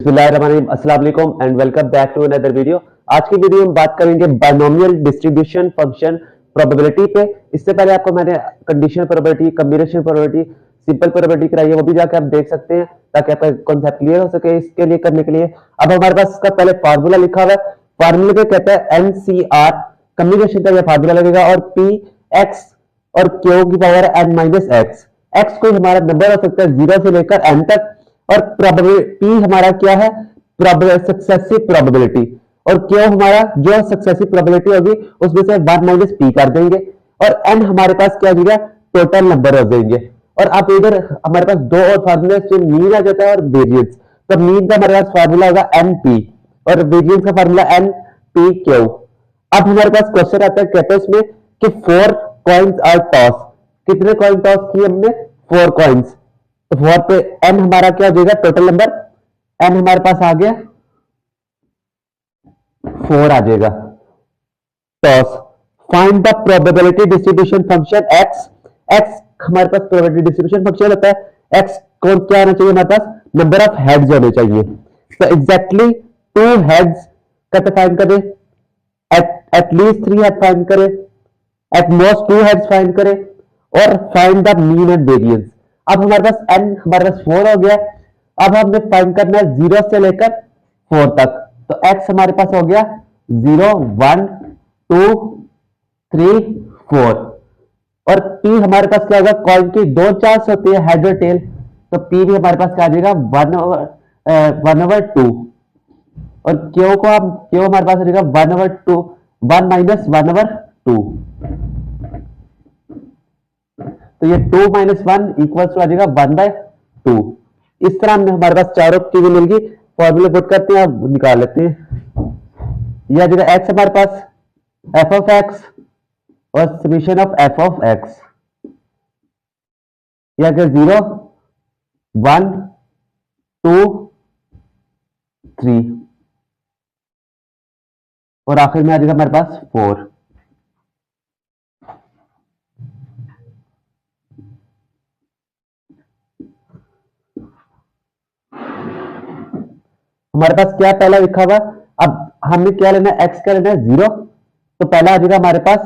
अस्सलाम वालेकुम and welcome back to another video. आज की वीडियो में बात करेंगे बाइनोमियल डिस्ट्रीब्यूशन फंक्शन प्रोबेबिलिटी पे। इससे पहले आपको मैंने condition probability, combination probability, simple probability कराई है, वो भी जाके आप देख सकते हैं ताकि आपका कॉन्सेप्ट क्लियर हो सके। इसके लिए करने के लिए अब हमारे पास इसका पहले फार्मूला लिखा हुआ है। फार्मूले पे कहता है NCR, कम्युनिकेशन का यह फार्मूला लगेगा और P X और Q की power n minus x. X कोई हमारा नंबर हो सकता है 0 से लेकर n तक, और प्रोबेबिलिटी हमारा क्या है, सक्सेसिव प्रोबेबिलिटी, और क्यों हमारा जो सक्सेसिव प्रोबेबिलिटी होगी उसमें से 1 माइनस पी कर देंगे, और एन हमारे पास क्या हो जाएगा, टोटल नंबर हो जाएंगे। और अब इधर हमारे पास दो और फार्मूले, मीन आ जाता है और वेरिएंस। तो मीन का हमारे पास फार्मूला होगा एन पी और वेरिएंस का फार्मूला एन पी क्यू। अब हमारे पास क्वेश्चन आता है, कहते हैं इसमें कि 4 कॉइन्स आर टॉस। कितने कॉइन टॉस किए हमने, 4 कॉइन्स। तो 4 पे एन हमारा क्या हो जाएगा, टोटल नंबर एन हमारे पास आ गया 4 आ जाएगा। Toss find the probability distribution function x. X हमारे पास प्रोबेबिलिटी डिस्ट्रीब्यूशन फंक्शन होता है। एक्स को क्या आना चाहिए, हमारे पास नंबर ऑफ हेड्स होने चाहिए। तो एग्जैक्टली 2 हेड्स का फाइंड करें, एटलीस्ट 3 हेड फाइंड करें, एट मोस्ट 2 हेड्स फाइंड करें, और find the mean and variance. अब हमारे पास n हमारे पास 4 हो गया। अब हमने फाइंड करना है 0 से लेकर 4 तक। तो x हमारे पास हो गया 0 1 2 3 4, और p हमारे पास क्या होगा, कॉइन की 2 चांस होती है, हेड और टेल। तो p भी हमारे पास क्या आ जाएगा 1/2, और q हमारे पास आ जाएगा 1/2, 1 माइनस 1/2। तो ये 2 माइनस 1 इक्वल्स टू आ जाएगा 1/2। इस तरह हमने हमारे पास चारों चीजें मिल गई। फॉर्मूले पुट करते हैं, अब निकाल लेते हैं। यह आ जाएगा x हमारे पास f ऑफ x और summation of f of x। यह आ गया 0 1 2 3, और आखिर में आ जाएगा हमारे पास 4। हमारे पास क्या पहला लिखा हुआ, अब हमने क्या लेना है, x क्या लेना है 0। तो पहला आ जाएगा हमारे पास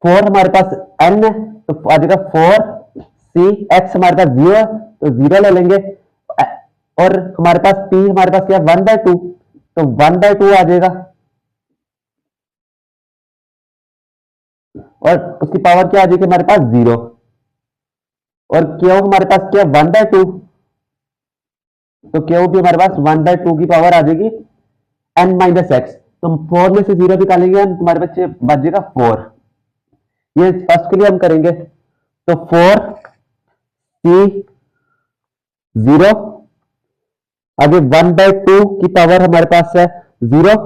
4, हमारे पास n है तो आ जाएगा 4c। x हमारे पास 0 है तो 0 ले लेंगे, और हमारे पास p हमारे पास क्या 1/2, तो 1/2 आ जाएगा, और उसकी पावर क्या आ जाएगी हमारे पास 0, और q हमारे पास क्या 1/2, तो q भी हमारे पास 1/2 की पावर आ जाएगी n माइनस एक्स। तो 4 में से 0 निकालेंगे, तुम्हारे बच्चे बच जाएगा 4। ये फर्स्ट के लिए हम करेंगे, तो 4c 0, आगे 1/2 की पावर हमारे पास है 0,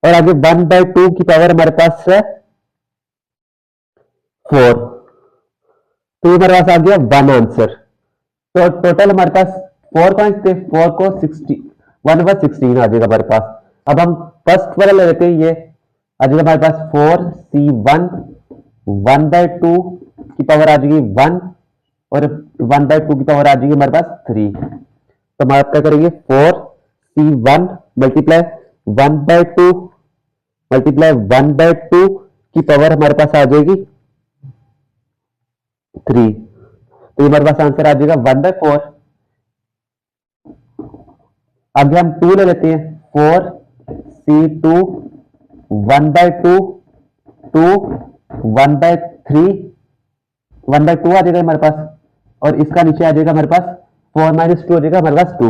और आगे 1/2 की पावर हमारे पास है 4। तो ये हमारे पास आ गया 1 आंसर। तो टोटल हमारे पास 4 कॉइन्स थे, 4 को 1/16 आ जाएगा हमारे पास। अब हम फर्स्ट वाला ले लेते हैं, ये आ जाएगा हमारे पास 4c1 1/2 की पावर आ जाएगी 1, और 1/2 की पावर आ जाएगी हमारे पास 3। तो हमारा क्या करेंगे, 4c1 मल्टीप्लाई 1/2 मल्टीप्लाई 1/2 की पावर हमारे पास आ जाएगी 3। तो हमारे पास आंसर आ जाएगा 1/4। आगे हम 2 ले लेते हैं, 4c2 1/2 2 1/3 1/2 आ जाएगा हमारे पास, और इसका नीचे आ जाएगा हमारे पास 4 माइनस 2 हो जाएगा हमारे पास 2।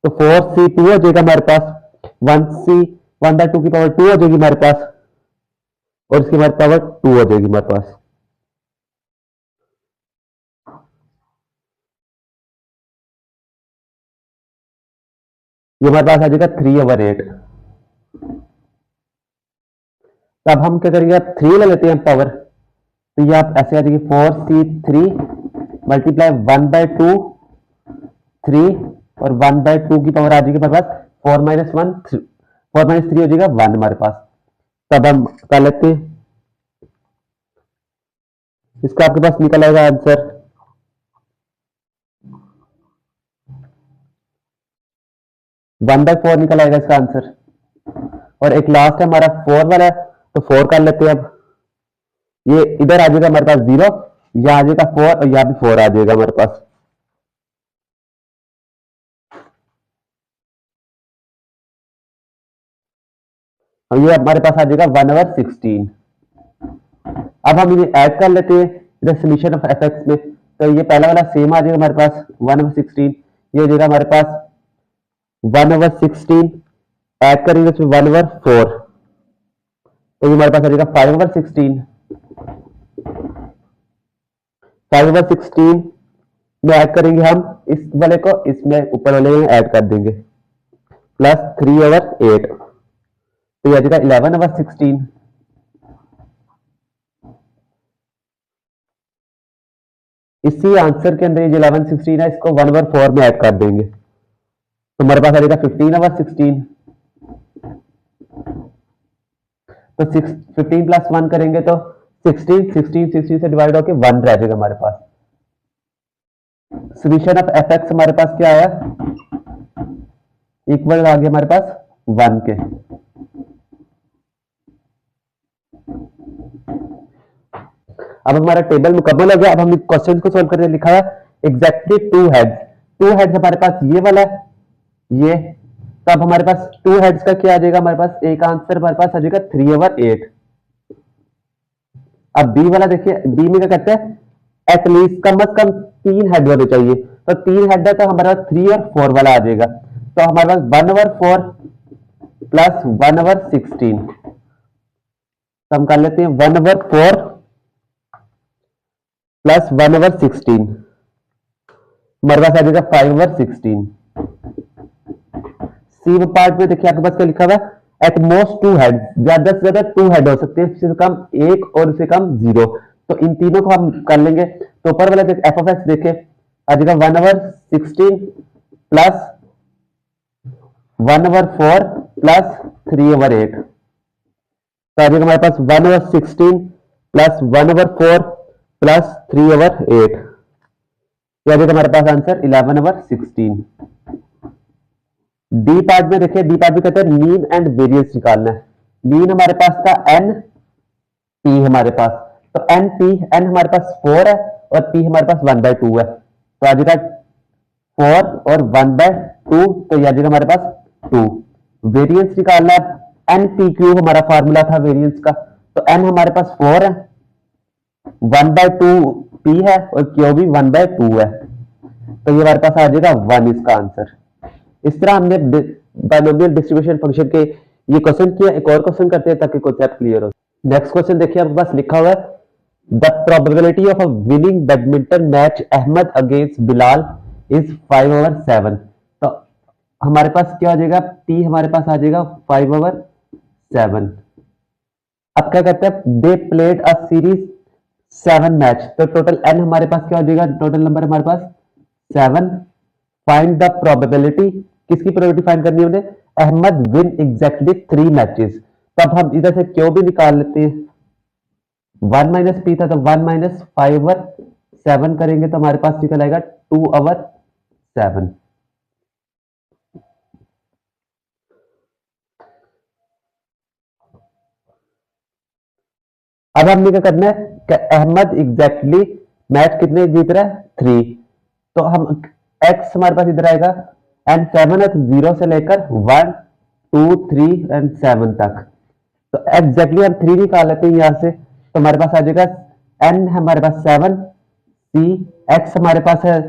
तो 4c2 हो जाएगा हमारे पास 1/2 की पावर 2 हो जाएगी हमारे पास, और इसकी हमारी पावर 2 हो जाएगी हमारे पास। ये हमारे पास आ जाएगा 3/8। तो अब हम क्या करेंगे, आप 3 ले लेते हैं पावर, तो ये आप ऐसे आ जाएगी 4c3 मल्टीप्लाई 1/2 3, और 1/2 की पावर आ जाएगी हमारे पास 4 माइनस 3 हो जाएगा 1 हमारे पास। तब हम कर लेते हैं, इसका आपके पास निकल आएगा आंसर 1/4 निकल आएगा इसका आंसर। और एक लास्ट है हमारा 4 वाला है, तो 4 कर लेते हैं। अब ये इधर आ जाएगा हमारे पास 0, यहां आ जाएगा 4 और यहां भी 4 आ जाएगा हमारे पास। और ये हमारे पास आ जाएगा 1/16। अब हम इन्हें ऐड कर लेते हैं इधर सॉल्यूशन ऑफ एफ एक्स में। तो ये पहला वाला सेम आ जाएगा हमारे पास 1/16, ये हो जाएगा हमारे पास 1/16, ऐड करेंगे इसमें 1/4, तो ये हमारे पास आ जाएगा 5/16। 5/16 में ऐड करेंगे हम इस वाले को, इसमें ऊपर वाले में ऐड कर देंगे, प्लस 3/8, तो ये आ जाएगा 11/16। इसी आंसर के अंदर ये जो 11/16 है इसको 1/4 में ऐड कर देंगे, तो हमारे पास आ जाएगा 15/16। तो 15 प्लस 1 करेंगे तो 16 से डिवाइड होकर 1 रह जाएगा हमारे पास। सॉल्यूशन ऑफ एफ एक्स हमारे पास क्या आया, इक्वल आ गया हमारे पास 1 के। अब हमारा टेबल मुकम्मल हो गया। अब हम क्वेश्चन को सोल्व करके लिखा है एग्जैक्टली 2 हेड्स। 2 हेड्स हमारे पास ये वाला है, ये, तो अब हमारे पास 2 हेड्स का क्या आ जाएगा, हमारे पास एक आंसर हमारे पास आ जाएगा 3/8। अब बी वाला देखिए, बी में क्या कहते हैं, एटलीस्ट कम से कम 3 हेड होने चाहिए, तो 3 हेड है तो हमारे पास 3 और 4 वाला आ जाएगा, तो हमारे पास 1/4 प्लस 1/16, तो हम कर लेते हैं 1/4 प्लस 1/16, हमारे पास आ जाएगा 5/16। सी पार्ट में देखिए आपके पास क्या लिखा हुआ है, एट मोस्ट 2 हेड, ज्यादा से ज्यादा 2 हेड हो सकते हैं, इससे कम 1 और इससे कम 0, तो इन तीनों को हम कर लेंगे। तो ऊपर वाला एफ ऑफ एक्स देखे आ जाएगा 1/16 प्लस 1/4 प्लस 3/8, तो आ जाएगा हमारे पास 1/16 प्लस 1/4 प्लस 3/8, यह आ जाएगा हमारे पास आंसर 11/16। डी पार्ट में देखिए, डी पार्ट में कहते हैं मीन एंड वेरियंस निकालना है। मीन हमारे पास था एन, पी हमारे पास, तो एन पी, एन हमारे पास 4 है और पी हमारे पास 1/2 है, तो आ जाएगा 4 और 1/2, तो यह आ जाएगा हमारे पास 2। वेरियंस निकालना है, एन पी क्यू हमारा फार्मूला था वेरियंस का, तो एन हमारे पास 4 है, 1/2 पी है और क्यू भी 1/2 है, तो ये हमारे पास आ जाएगा 1 इसका आंसर। इस तरह हमने बाइनोमियल डिस्ट्रीब्यूशन फंक्शन के ये क्वेश्चन किया। एक और क्वेश्चन करते हैं ताकि कॉन्सेप्ट क्लियर हो। नेक्स्ट क्वेश्चन देखिए, आपके पास लिखा हुआ है the probability of a winning badminton match Ahmad against Bilal is 5/7। तो हमारे पास क्या हो जाएगा, पी हमारे पास आ जाएगा 5/7। अब क्या कहते हैं, they played a series 7 match, तो टोटल एन हमारे पास क्या हो जाएगा, टोटल नंबर हमारे पास 7। फाइंड द प्रोबेबिलिटी, किसकी प्रोबेबिलिटी फाइंड करनी है उन्हें, अहमद विन एग्जैक्टली 3 मैचेस। तब हम इधर से क्यों भी निकाल लेते हैं, 1 माइनस पी था तो 1 माइनस 5/7 करेंगे तो हमारे पास निकल आएगा 2/7। अब हमने क्या करना है कि अहमद एग्जैक्टली मैच कितने जीत रहा है, 3, तो हम x हमारे पास इधर आएगा एंड 7 है, 0 से लेकर 1 2 3 एंड 7 तक, तो एग्जैक्टली हम 3 निकाल लेते हैं यहां से, तो हमारे पास आ जाएगा n हमारे पास 7, c x हमारे पास है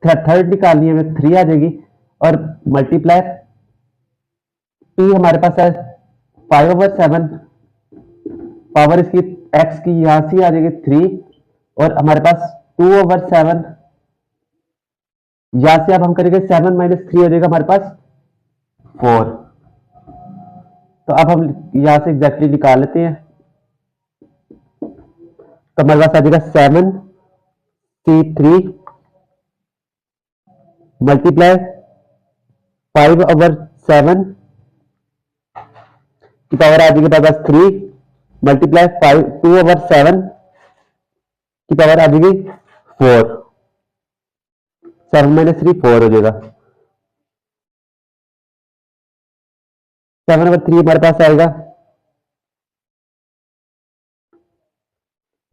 थर्ड निकालनी है, 3 आ जाएगी, और मल्टीप्लाई p हमारे पास है 5/7, पावर इसकी x की यहां से आ जाएगी 3, और हमारे पास 2/7, यहां से अब हम करेंगे 7 माइनस 3 हो जाएगा हमारे पास 4, तो अब हम यहां से एग्जैक्टली निकाल लेते हैं, तो हमारे पास आ जाएगा 7c3 मल्टीप्लाई 5/7 की पावर आ जाएगी हमारे पास 3 मल्टीप्लाई 2/7 की पावर आ जाएगी 4, 7 माइनस 3 4 हो जाएगा। 7 over 3 हमारे पास आएगा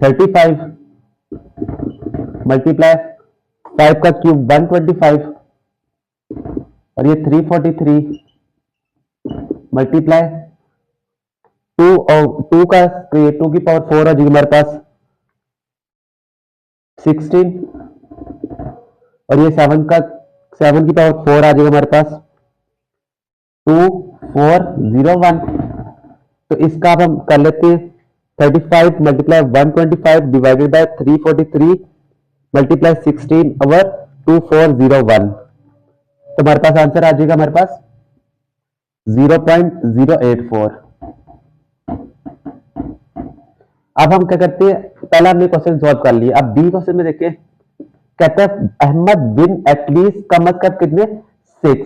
35 मल्टीप्लाई 5 का क्यूब 125 और ये 343 मल्टीप्लाई 2 और 2 का 2 की पावर 4 आ जाएगी हमारे पास 16 और ये 7 का 7 की पावर 4 आ जाएगा हमारे पास 2401। तो इसका अब हम कर लेते हैं 35 multiply 125 divided by 343 multiply 16 over 2401। तो हमारे पास आंसर आ जाएगा हमारे पास 0.084। अब हम क्या करते हैं, पहला हमने क्वेश्चन सॉल्व कर लिया। अब बी क्वेश्चन में देखिए, कहता है अहमद विन एटलीस्ट कम अज कम कितने 6,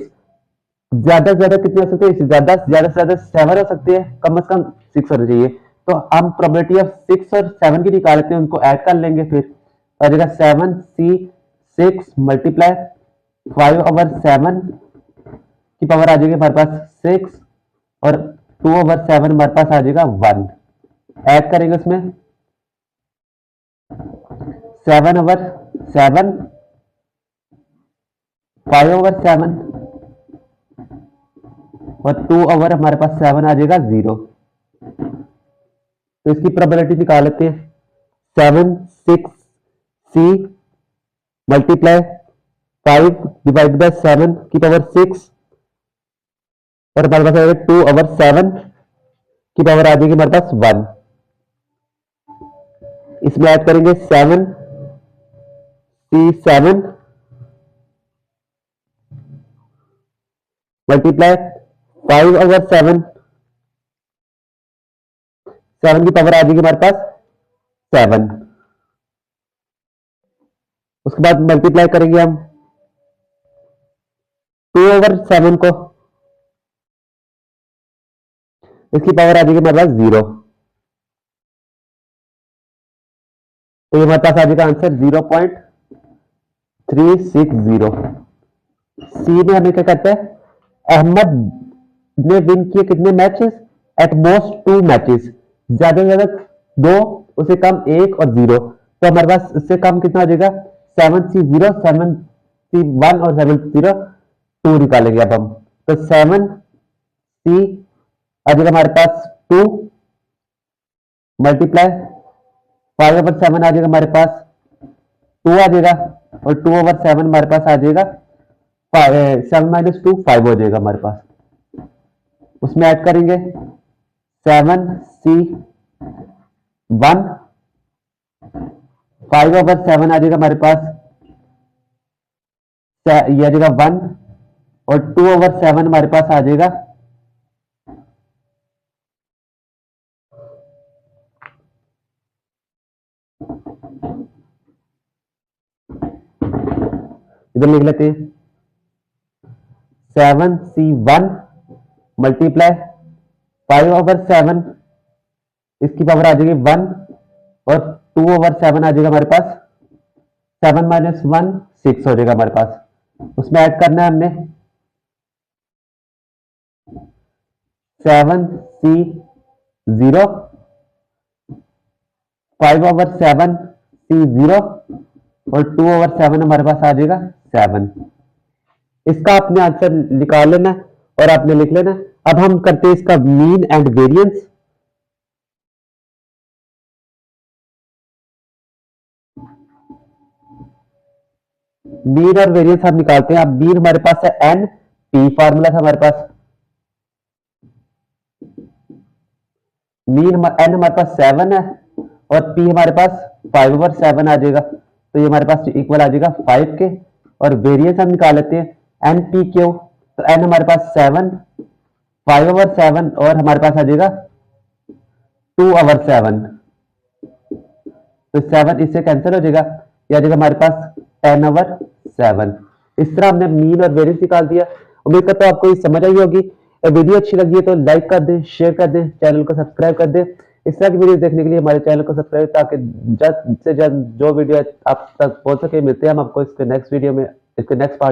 ज्यादा से ज्यादा कितने हो सकते हैं, ज्यादा से ज्यादा 7 हो सकते हैं, कम से कम 6 होने चाहिए। तो हम प्रोबेबिलिटी ऑफ 6 और 7 की निकाल लेते हैं, उनको ऐड कर लेंगे। फिर आ जाएगा 7c6 मल्टीप्लाई 5 ओवर 7 की पावर आ जाएगी हमारे पास 6 और 2 ओवर 7 हमारे पास आ जाएगा 1। ऐड करेंगे उसमें 7 ओवर 7 5 ओवर 7 और 2 ओवर हमारे पास 7 आ जाएगा 0। तो इसकी प्रोबेबिलिटी निकाल लेते हैं 7 6c मल्टीप्लाई 5 डिवाइड बाय 7 की पावर 6 और हमारे पास आएगा 2 ओवर 7 की पावर आ जाएगी हमारे पास 1। इसमें ऐड करेंगे 7c7 मल्टीप्लाई 5 ओवर 7 7 की पावर आ जाएगी हमारे पास 7। उसके बाद मल्टीप्लाई करेंगे हम 2 ओवर 7 को, इसकी पावर आ जाएगी हमारे पास 0। तो ये हमारे पास आ जाएगा आंसर 0.360। सी में हमें क्या कहता है, अहमद ने विन किए कितने मैचेस, एट मोस्ट 2 मैचेस, ज्यादा से ज्यादा 2, उससे कम 1 और 0। तो हमारे पास इससे कम कितना हो जाएगा 7c0 7c1 और 7c2 निकालेंगे अब हम। तो 7c आ जाएगा हमारे पास 2 मल्टीप्लाई 5 ओवर 7 आ जाएगा हमारे पास 2 आ जाएगा और 2 ओवर 7 हमारे पास आ जाएगा 7 माइनस 2 5 हो जाएगा हमारे पास। उसमें ऐड करेंगे 7c1 5 ओवर 7 आ जाएगा हमारे पास, ये आ जाएगा 1 और 2 ओवर 7 हमारे पास आ जाएगा इधर लिख लेते हैं 7c1 मल्टीप्लाई 5 ओवर 7 इसकी पावर आ जाएगी 1 और 2 ओवर 7 आ जाएगा हमारे पास 7 माइनस 1 6 हो जाएगा हमारे पास। उसमें ऐड करना है हमने 7c0 5 ओवर 7c0 और 2 ओवर 7 हमारे पास आ जाएगा 7। इसका आपने आंसर निकाल लेना और आपने लिख लेना। अब हम करते हैं इसका मीन एंड वेरिएंस। मीन और वेरिएंस हम निकालते हैं। अब मीन हमारे पास है एन पी, फार्मूला था हमारे पास, मीन एन हमारे पास 7 है और पी हमारे पास 5 ओवर 7 आ जाएगा। तो ये हमारे पास इक्वल आ जाएगा 5 के। और वेरिएंस हम निकाल लेते हैं एन पी क्यू। तो एन हमारे पास 7 5 ओवर 7 और हमारे पास आ जाएगा 2 ओवर 7। तो 7 इससे कैंसिल हो जाएगा, यह आ जाएगा हमारे पास 10 ओवर 7। इस तरह हमने मीन और वेरिएंस निकाल दिया। उम्मीद करता हूं आपको ये समझ आई होगी। वीडियो अच्छी लगी है तो लाइक कर दें, शेयर कर दें, चैनल को सब्सक्राइब कर दें। इस तरह की वीडियो देखने के लिए हमारे चैनल को सब्सक्राइब, ताकि जल्द से जल्द जो वीडियो आप तक पहुंच सके। मिलते हैं हम आपको इसके नेक्स्ट वीडियो में। इसके नेक्स्ट पार्ट